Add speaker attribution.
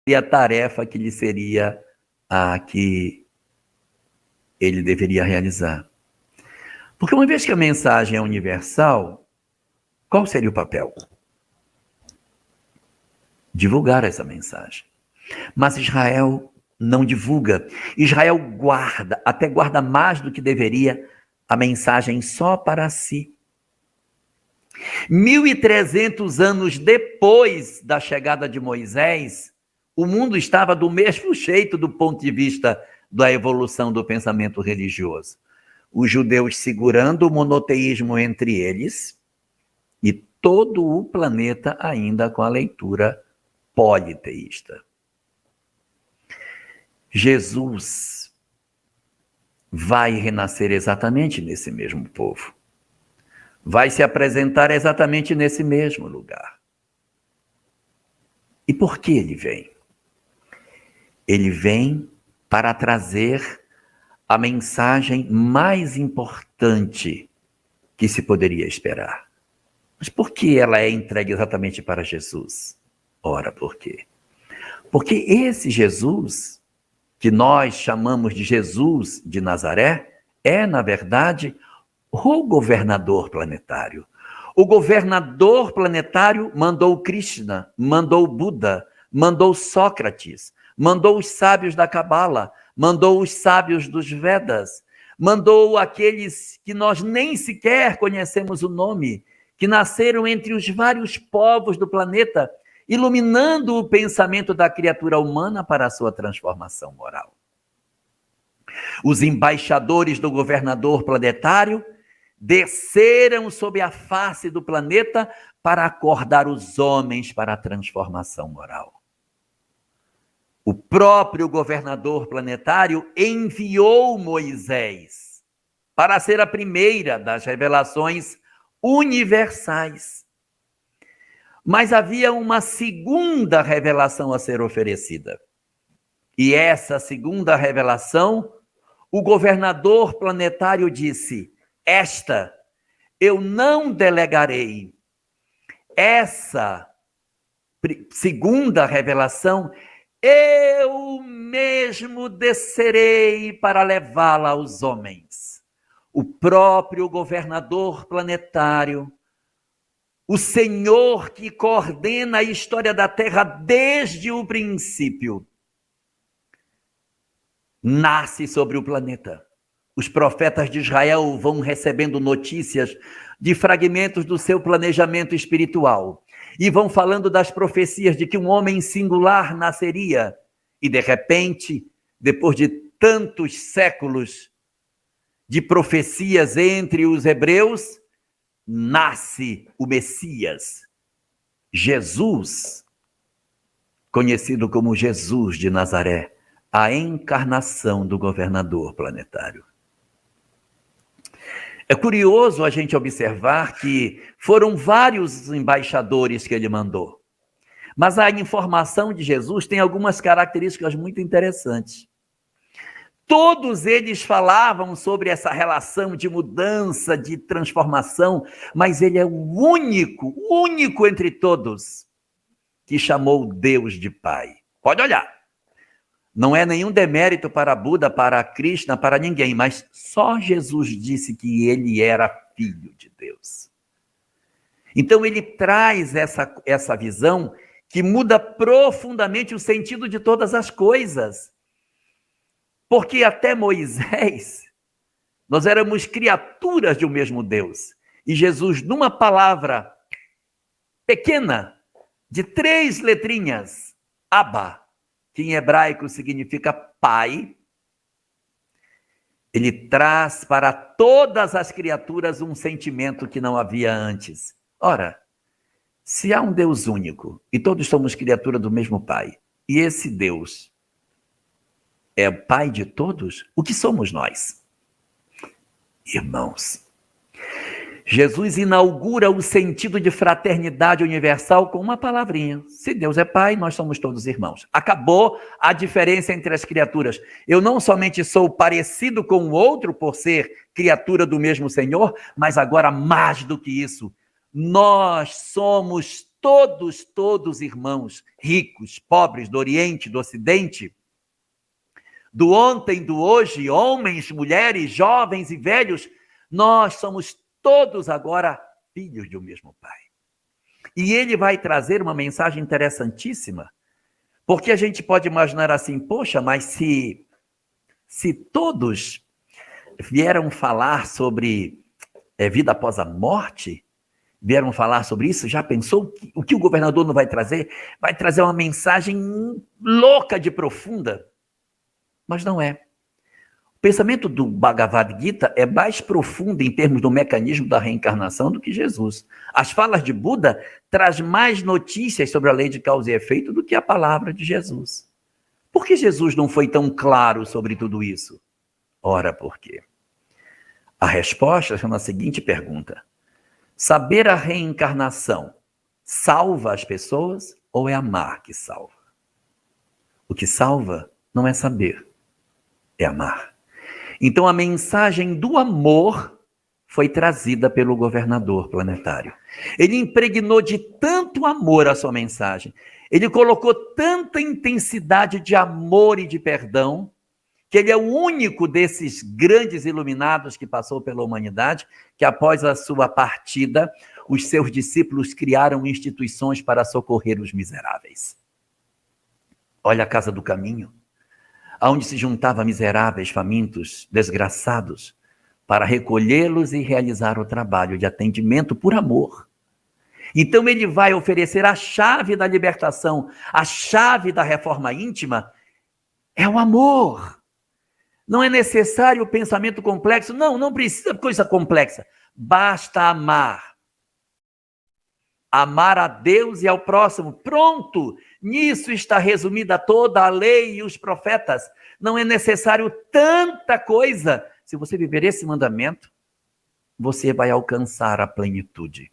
Speaker 1: e a tarefa que lhe seria a que ele deveria realizar. Porque uma vez que a mensagem é universal, qual seria o papel? Divulgar essa mensagem. Mas Israel não divulga. Israel guarda, até guarda mais do que deveria, a mensagem só para si. 1.300 anos depois da chegada de Moisés, o mundo estava do mesmo jeito do ponto de vista da evolução do pensamento religioso. Os judeus segurando o monoteísmo entre eles e todo o planeta ainda com a leitura politeísta. Jesus vai renascer exatamente nesse mesmo povo. Vai se apresentar exatamente nesse mesmo lugar. E por que ele vem? Ele vem para trazer a mensagem mais importante que se poderia esperar. Mas por que ela é entregue exatamente para Jesus? Ora, por quê? Porque esse Jesus, que nós chamamos de Jesus de Nazaré, é, na verdade, o governador planetário. O governador planetário mandou Krishna, mandou Buda, mandou Sócrates, mandou os sábios da Cabala, mandou os sábios dos Vedas, mandou aqueles que nós nem sequer conhecemos o nome, que nasceram entre os vários povos do planeta, iluminando o pensamento da criatura humana para a sua transformação moral. Os embaixadores do governador planetário desceram sob a face do planeta para acordar os homens para a transformação moral. O próprio governador planetário enviou Moisés para ser a primeira das revelações universais. Mas havia uma segunda revelação a ser oferecida. E essa segunda revelação, o governador planetário disse: esta eu não delegarei. Essa segunda revelação, eu mesmo descerei para levá-la aos homens. O próprio governador planetário, o Senhor que coordena a história da Terra desde o princípio, nasce sobre o planeta. Os profetas de Israel vão recebendo notícias de fragmentos do seu planejamento espiritual e vão falando das profecias de que um homem singular nasceria. E, de repente, depois de tantos séculos de profecias entre os hebreus, nasce o Messias, Jesus, conhecido como Jesus de Nazaré, a encarnação do governador planetário. É curioso a gente observar que foram vários embaixadores que ele mandou, mas a informação de Jesus tem algumas características muito interessantes. Todos eles falavam sobre essa relação de mudança, de transformação, mas ele é o único entre todos que chamou Deus de Pai. Pode olhar. Não é nenhum demérito para Buda, para Krishna, para ninguém, mas só Jesus disse que ele era filho de Deus. Então ele traz essa visão que muda profundamente o sentido de todas as coisas. Porque até Moisés, nós éramos criaturas de um mesmo Deus. E Jesus, numa palavra pequena, de 3 letrinhas, Abba, que em hebraico significa pai, ele traz para todas as criaturas um sentimento que não havia antes. Ora, se há um Deus único, e todos somos criatura do mesmo Pai, e esse Deus é o Pai de todos, o que somos nós? Irmãos. Jesus inaugura o sentido de fraternidade universal com uma palavrinha. Se Deus é Pai, nós somos todos irmãos. Acabou a diferença entre as criaturas. Eu não somente sou parecido com o outro por ser criatura do mesmo Senhor, mas agora mais do que isso, nós somos todos irmãos, ricos, pobres, do Oriente, do Ocidente, do ontem, do hoje, homens, mulheres, jovens e velhos, nós somos todos agora filhos de um mesmo Pai. E ele vai trazer uma mensagem interessantíssima, porque a gente pode imaginar assim, poxa, mas se todos vieram falar sobre vida após a morte, vieram falar sobre isso, já pensou o que o governador não vai trazer? Vai trazer uma mensagem louca de profunda. Mas não é. O pensamento do Bhagavad Gita é mais profundo em termos do mecanismo da reencarnação do que Jesus. As falas de Buda traz mais notícias sobre a lei de causa e efeito do que a palavra de Jesus. Por que Jesus não foi tão claro sobre tudo isso? Ora, por quê? A resposta é na seguinte pergunta: saber a reencarnação salva as pessoas ou é amar que salva? O que salva não é saber, é amar. Então a mensagem do amor foi trazida pelo governador planetário. Ele impregnou de tanto amor a sua mensagem, ele colocou tanta intensidade de amor e de perdão, que ele é o único desses grandes iluminados que passou pela humanidade, que após a sua partida, os seus discípulos criaram instituições para socorrer os miseráveis. Olha a Casa do Caminho, onde se juntava miseráveis, famintos, desgraçados, para recolhê-los e realizar o trabalho de atendimento por amor. Então ele vai oferecer a chave da libertação, a chave da reforma íntima, é o amor. Não é necessário o pensamento complexo, não precisa de coisa complexa, basta amar. Amar a Deus e ao próximo, pronto, nisso está resumida toda a lei e os profetas. Não é necessário tanta coisa. Se você viver esse mandamento, você vai alcançar a plenitude.